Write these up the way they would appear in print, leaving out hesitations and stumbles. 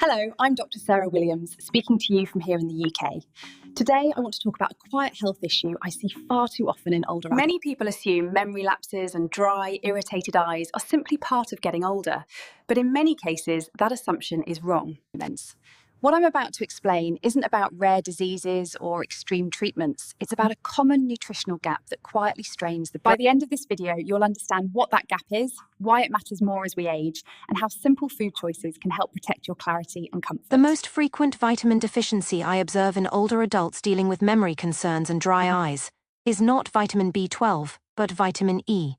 Hello, I'm Dr. Sarah Williams, speaking to you from here in the UK. Today, I want to talk about a quiet health issue I see far too often in older adults. Many people assume memory lapses and dry, irritated eyes are simply part of getting older, but in many cases, that assumption is wrong. What I'm about to explain isn't about rare diseases or extreme treatments. It's about a common nutritional gap that quietly strains the brain. By the end of this video, you'll understand what that gap is, why it matters more as we age, and how simple food choices can help protect your clarity and comfort. The most frequent vitamin deficiency I observe in older adults dealing with memory concerns and dry eyes is not vitamin B12, but vitamin E.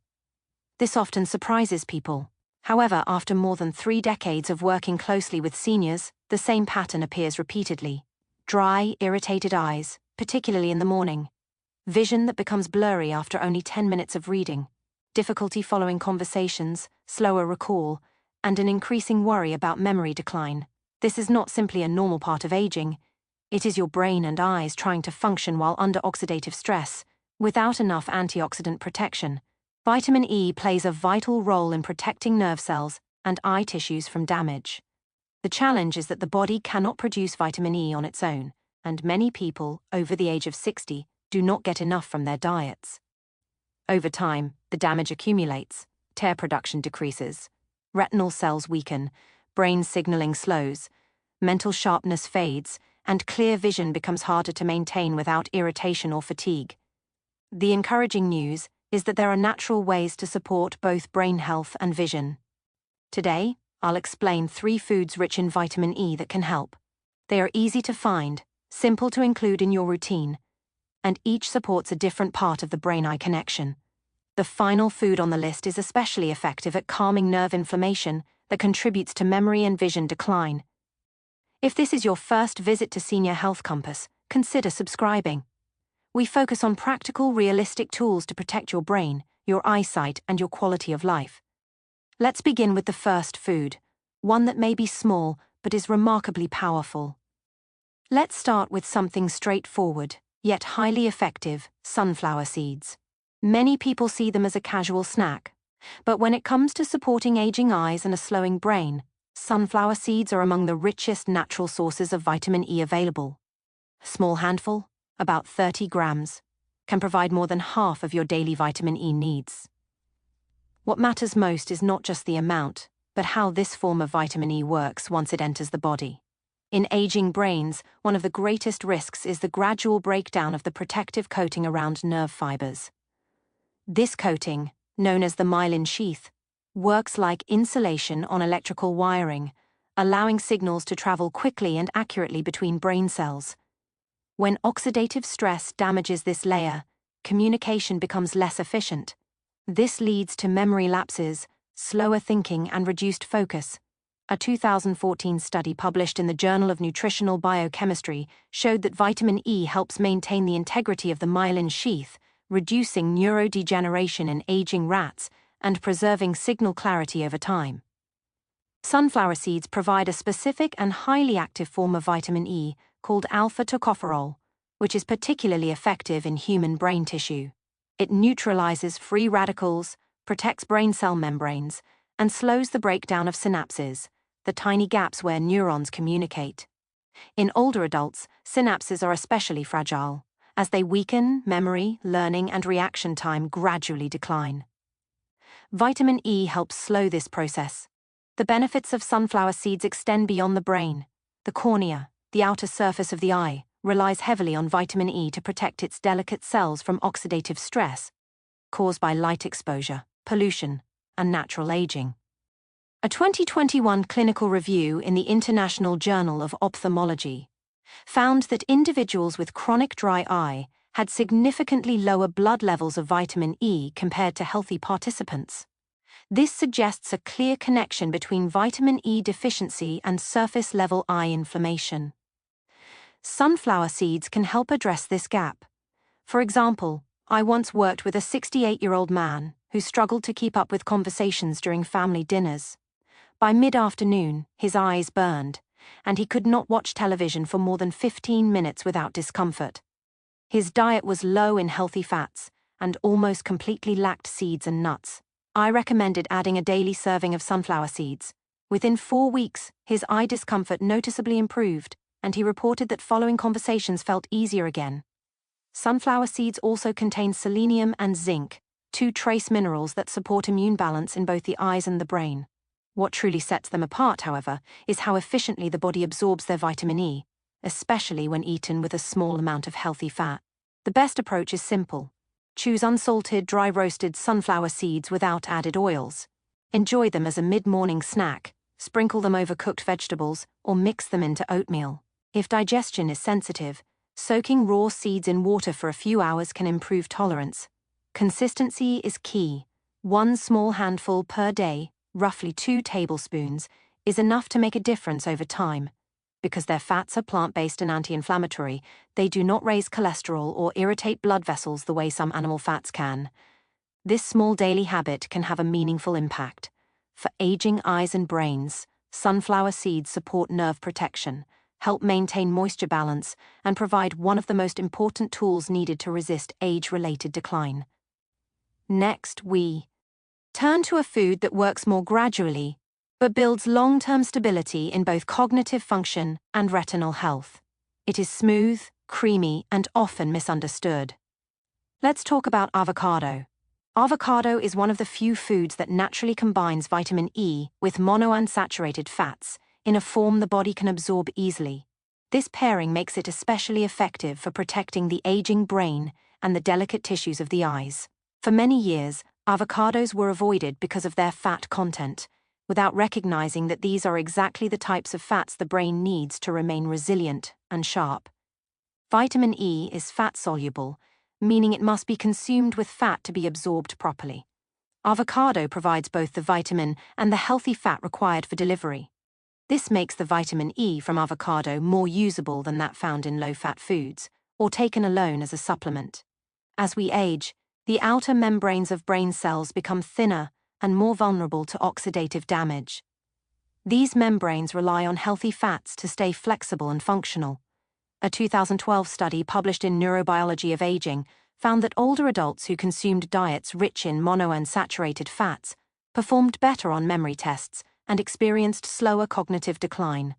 This often surprises people. However, after more than 3 decades of working closely with seniors, the same pattern appears repeatedly. Dry, irritated eyes, particularly in the morning. Vision that becomes blurry after only 10 minutes of reading. Difficulty following conversations, slower recall, and an increasing worry about memory decline. This is not simply a normal part of aging. It is your brain and eyes trying to function while under oxidative stress, without enough antioxidant protection. Vitamin E plays a vital role in protecting nerve cells and eye tissues from damage. The challenge is that the body cannot produce vitamin E on its own, and many people over the age of 60 do not get enough from their diets. Over time, the damage accumulates, tear production decreases, retinal cells weaken, brain signaling slows, mental sharpness fades, and clear vision becomes harder to maintain without irritation or fatigue. The encouraging news is that there are natural ways to support both brain health and vision. Today, I'll explain 3 foods rich in vitamin E that can help. They are easy to find, simple to include in your routine, and each supports a different part of the brain-eye connection. The final food on the list is especially effective at calming nerve inflammation that contributes to memory and vision decline. If this is your first visit to Senior Health Compass, consider subscribing. We focus on practical, realistic tools to protect your brain, your eyesight, and your quality of life. Let's begin with the first food, one that may be small but is remarkably powerful. Let's start with something straightforward, yet highly effective: sunflower seeds. Many people see them as a casual snack, but when it comes to supporting aging eyes and a slowing brain, sunflower seeds are among the richest natural sources of vitamin E available. A small handful, about 30 grams, can provide more than half of your daily vitamin E needs. What matters most is not just the amount, but how this form of vitamin E works once it enters the body. In aging brains, one of the greatest risks is the gradual breakdown of the protective coating around nerve fibers. This coating, known as the myelin sheath, works like insulation on electrical wiring, allowing signals to travel quickly and accurately between brain cells. When oxidative stress damages this layer, communication becomes less efficient. This leads to memory lapses, slower thinking, and reduced focus. A 2014 study published in the Journal of Nutritional Biochemistry showed that vitamin E helps maintain the integrity of the myelin sheath, reducing neurodegeneration in aging rats and preserving signal clarity over time. Sunflower seeds provide a specific and highly active form of vitamin E called alpha-tocopherol, which is particularly effective in human brain tissue. It neutralizes free radicals, protects brain cell membranes, and slows the breakdown of synapses, the tiny gaps where neurons communicate. In older adults, synapses are especially fragile. As they weaken, memory, learning, and reaction time gradually decline. Vitamin E helps slow this process. The benefits of sunflower seeds extend beyond the brain. The cornea, the outer surface of the eye, relies heavily on vitamin E to protect its delicate cells from oxidative stress caused by light exposure, pollution, and natural aging. A 2021 clinical review in the International Journal of Ophthalmology found that individuals with chronic dry eye had significantly lower blood levels of vitamin E compared to healthy participants. This suggests a clear connection between vitamin E deficiency and surface-level eye inflammation. Sunflower seeds can help address this gap. For example, I once worked with a 68-year-old man who struggled to keep up with conversations during family dinners. By mid-afternoon, his eyes burned, and he could not watch television for more than 15 minutes without discomfort. His diet was low in healthy fats and almost completely lacked seeds and nuts. I recommended adding a daily serving of sunflower seeds, Within 4 weeks, his eye discomfort noticeably improved, and he reported that following conversations felt easier again. Sunflower seeds also contain selenium and zinc, 2 trace minerals that support immune balance in both the eyes and the brain. What truly sets them apart, however, is how efficiently the body absorbs their vitamin E, especially when eaten with a small amount of healthy fat. The best approach is simple. Choose unsalted, dry-roasted sunflower seeds without added oils. Enjoy them as a mid-morning snack, sprinkle them over cooked vegetables, or mix them into oatmeal. If digestion is sensitive, soaking raw seeds in water for a few hours can improve tolerance. Consistency is key. 1 small handful per day, roughly 2 tablespoons, is enough to make a difference over time. Because their fats are plant-based and anti-inflammatory, they do not raise cholesterol or irritate blood vessels the way some animal fats can. This small daily habit can have a meaningful impact. For aging eyes and brains, sunflower seeds support nerve protection, help maintain moisture balance, and provide one of the most important tools needed to resist age-related decline. Next, we turn to a food that works more gradually, but builds long-term stability in both cognitive function and retinal health. It is smooth, creamy, and often misunderstood. Let's talk about avocado. Avocado is one of the few foods that naturally combines vitamin E with monounsaturated fats in a form the body can absorb easily. This pairing makes it especially effective for protecting the aging brain and the delicate tissues of the eyes. For many years, avocados were avoided because of their fat content, without recognizing that these are exactly the types of fats the brain needs to remain resilient and sharp. Vitamin E is fat-soluble, meaning it must be consumed with fat to be absorbed properly. Avocado provides both the vitamin and the healthy fat required for delivery. This makes the vitamin E from avocado more usable than that found in low-fat foods, or taken alone as a supplement. As we age, the outer membranes of brain cells become thinner and more vulnerable to oxidative damage. These membranes rely on healthy fats to stay flexible and functional. A 2012 study published in Neurobiology of Aging found that older adults who consumed diets rich in monounsaturated fats performed better on memory tests and experienced slower cognitive decline.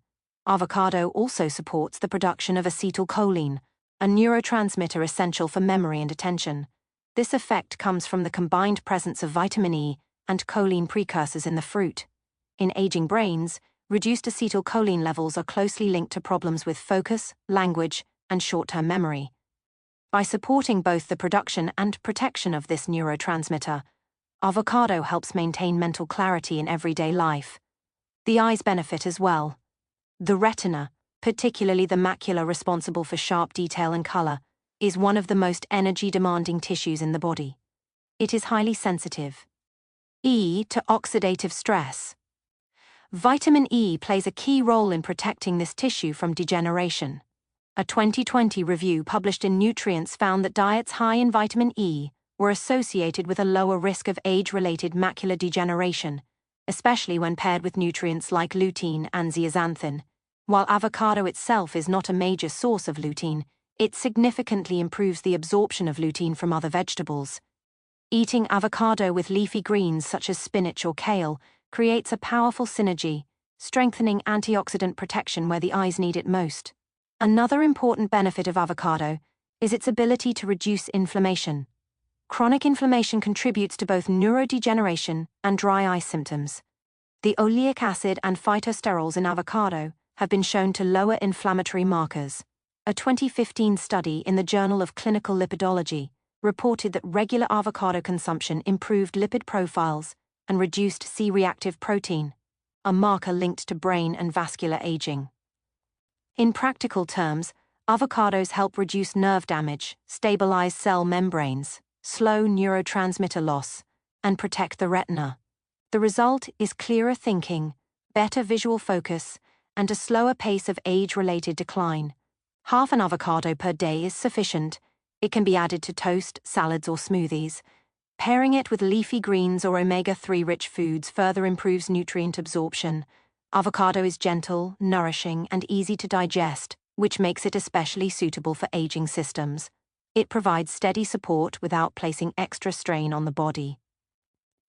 Avocado also supports the production of acetylcholine, a neurotransmitter essential for memory and attention. This effect comes from the combined presence of vitamin E and choline precursors in the fruit. In aging brains, reduced acetylcholine levels are closely linked to problems with focus, language, and short-term memory. By supporting both the production and protection of this neurotransmitter, avocado helps maintain mental clarity in everyday life. The eyes benefit as well. The retina, particularly the macula responsible for sharp detail and color, is one of the most energy-demanding tissues in the body. It is highly sensitive. To oxidative stress. Vitamin E plays a key role in protecting this tissue from degeneration. A 2020 review published in Nutrients found that diets high in vitamin E were associated with a lower risk of age-related macular degeneration, especially when paired with nutrients like lutein and zeaxanthin. While avocado itself is not a major source of lutein, it significantly improves the absorption of lutein from other vegetables. Eating avocado with leafy greens such as spinach or kale creates a powerful synergy, strengthening antioxidant protection where the eyes need it most. Another important benefit of avocado is its ability to reduce inflammation. Chronic inflammation contributes to both neurodegeneration and dry eye symptoms. The oleic acid and phytosterols in avocado have been shown to lower inflammatory markers. A 2015 study in the Journal of Clinical Lipidology reported that regular avocado consumption improved lipid profiles and reduced C-reactive protein, a marker linked to brain and vascular aging. In practical terms, avocados help reduce nerve damage, stabilize cell membranes, slow neurotransmitter loss, and protect the retina. The result is clearer thinking, better visual focus, and a slower pace of age-related decline. Half an avocado per day is sufficient. It can be added to toast, salads, or smoothies. Pairing it with leafy greens or omega-3 rich foods further improves nutrient absorption. Avocado is gentle, nourishing, and easy to digest, which makes it especially suitable for aging systems. It provides steady support without placing extra strain on the body.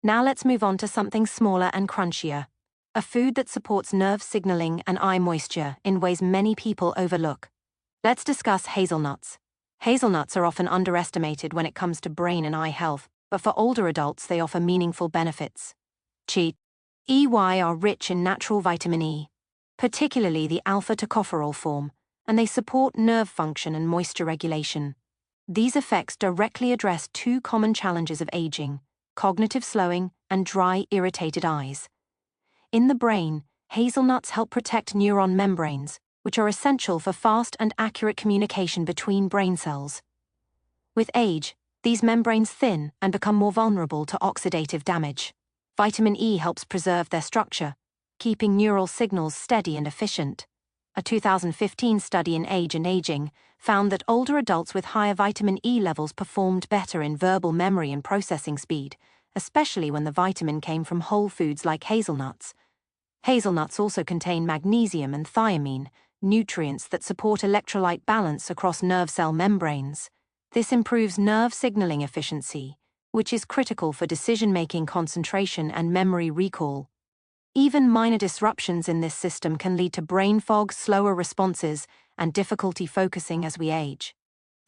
Now let's move on to something smaller and crunchier: a food that supports nerve signaling and eye moisture in ways many people overlook. Let's discuss hazelnuts. Hazelnuts are often underestimated when it comes to brain and eye health, but for older adults they offer meaningful benefits. Cheat. EY are rich in natural vitamin E, particularly the alpha-tocopherol form, and they support nerve function and moisture regulation. These effects directly address two common challenges of aging: cognitive slowing and dry, irritated eyes. In the brain, hazelnuts help protect neuron membranes, which are essential for fast and accurate communication between brain cells. With age, these membranes thin and become more vulnerable to oxidative damage. Vitamin E helps preserve their structure, keeping neural signals steady and efficient. A 2015 study in Age and Aging found that older adults with higher vitamin E levels performed better in verbal memory and processing speed, especially when the vitamin came from whole foods like hazelnuts. Hazelnuts also contain magnesium and thiamine, nutrients that support electrolyte balance across nerve cell membranes. This improves nerve signaling efficiency, which is critical for decision-making, concentration, and memory recall. Even minor disruptions in this system can lead to brain fog, slower responses, and difficulty focusing as we age.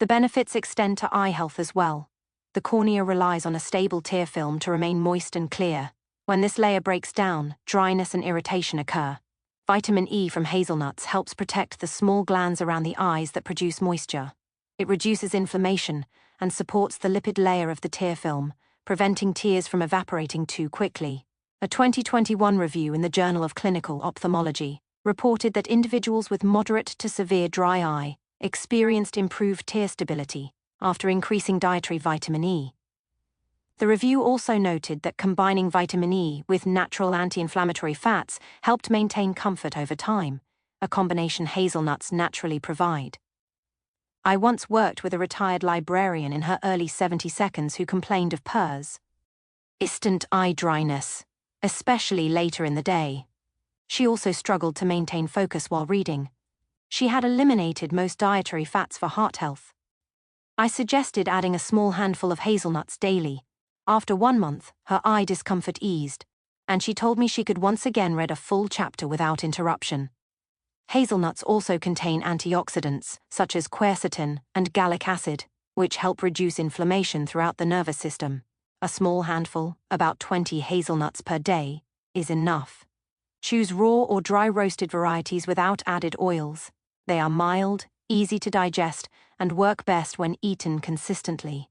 The benefits extend to eye health as well. The cornea relies on a stable tear film to remain moist and clear. When this layer breaks down, dryness and irritation occur. Vitamin E from hazelnuts helps protect the small glands around the eyes that produce moisture. It reduces inflammation and supports the lipid layer of the tear film, preventing tears from evaporating too quickly. A 2021 review in the Journal of Clinical Ophthalmology reported that individuals with moderate to severe dry eye experienced improved tear stability after increasing dietary vitamin E. The review also noted that combining vitamin E with natural anti-inflammatory fats helped maintain comfort over time, a combination hazelnuts naturally provide. I once worked with a retired librarian in her early 70s who complained of PERS, instant eye dryness, especially later in the day. She also struggled to maintain focus while reading. She had eliminated most dietary fats for heart health. I suggested adding a small handful of hazelnuts daily. After 1 month, her eye discomfort eased, and she told me she could once again read a full chapter without interruption. Hazelnuts also contain antioxidants, such as quercetin and gallic acid, which help reduce inflammation throughout the nervous system. A small handful, about 20 hazelnuts per day, is enough. Choose raw or dry roasted varieties without added oils. They are mild, easy to digest, and work best when eaten consistently.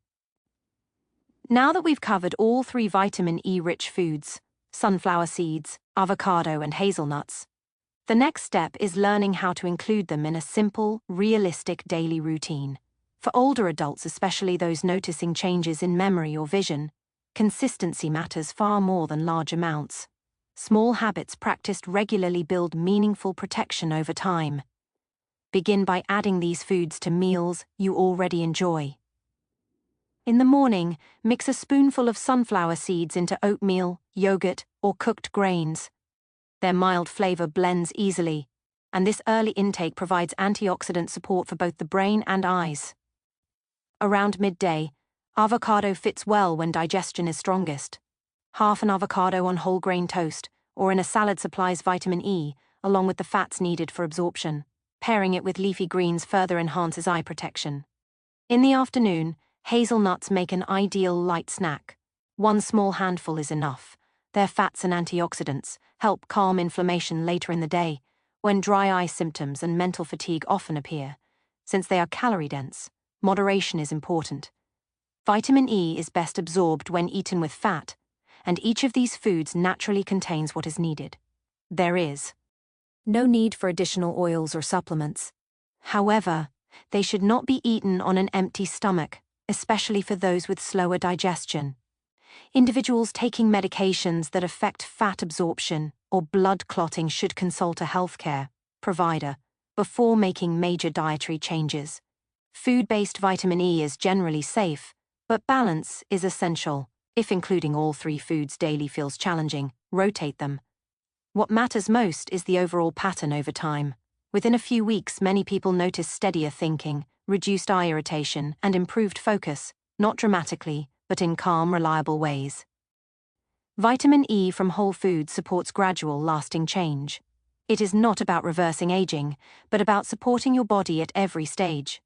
Now that we've covered all 3 vitamin E-rich foods, sunflower seeds, avocado, and hazelnuts, the next step is learning how to include them in a simple, realistic daily routine. For older adults, especially those noticing changes in memory or vision, consistency matters far more than large amounts. Small habits practiced regularly build meaningful protection over time. Begin by adding these foods to meals you already enjoy. In the morning, mix a spoonful of sunflower seeds into oatmeal, yogurt, or cooked grains. Their mild flavor blends easily, and this early intake provides antioxidant support for both the brain and eyes. Around midday, avocado fits well when digestion is strongest. Half an avocado on whole grain toast or in a salad supplies vitamin E, along with the fats needed for absorption. Pairing it with leafy greens further enhances eye protection. In the afternoon, hazelnuts make an ideal light snack. 1 small handful is enough. Their fats and antioxidants help calm inflammation later in the day, when dry eye symptoms and mental fatigue often appear. Since they are calorie-dense, moderation is important. Vitamin E is best absorbed when eaten with fat, and each of these foods naturally contains what is needed. There is no need for additional oils or supplements. However, they should not be eaten on an empty stomach, especially for those with slower digestion. Individuals taking medications that affect fat absorption or blood clotting should consult a healthcare provider before making major dietary changes. Food-based vitamin E is generally safe, but balance is essential. If including all 3 foods daily feels challenging, rotate them. What matters most is the overall pattern over time. Within a few weeks, many people notice steadier thinking, reduced eye irritation, and improved focus, not dramatically, but in calm, reliable ways. Vitamin E from whole foods supports gradual, lasting change. It is not about reversing aging, but about supporting your body at every stage.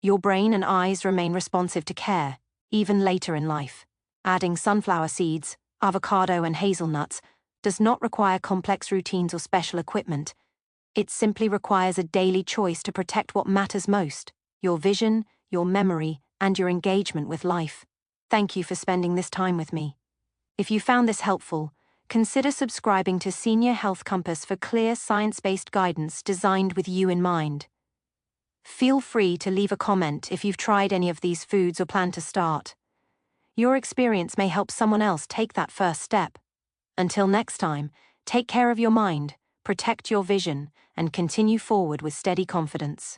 Your brain and eyes remain responsive to care, even later in life. Adding sunflower seeds, avocado, and hazelnuts does not require complex routines or special equipment. It simply requires a daily choice to protect what matters most: your vision, your memory, and your engagement with life. Thank you for spending this time with me. If you found this helpful, consider subscribing to Senior Health Compass for clear, science-based guidance designed with you in mind. Feel free to leave a comment if you've tried any of these foods or plan to start. Your experience may help someone else take that first step. Until next time, take care of your mind, protect your vision, and continue forward with steady confidence.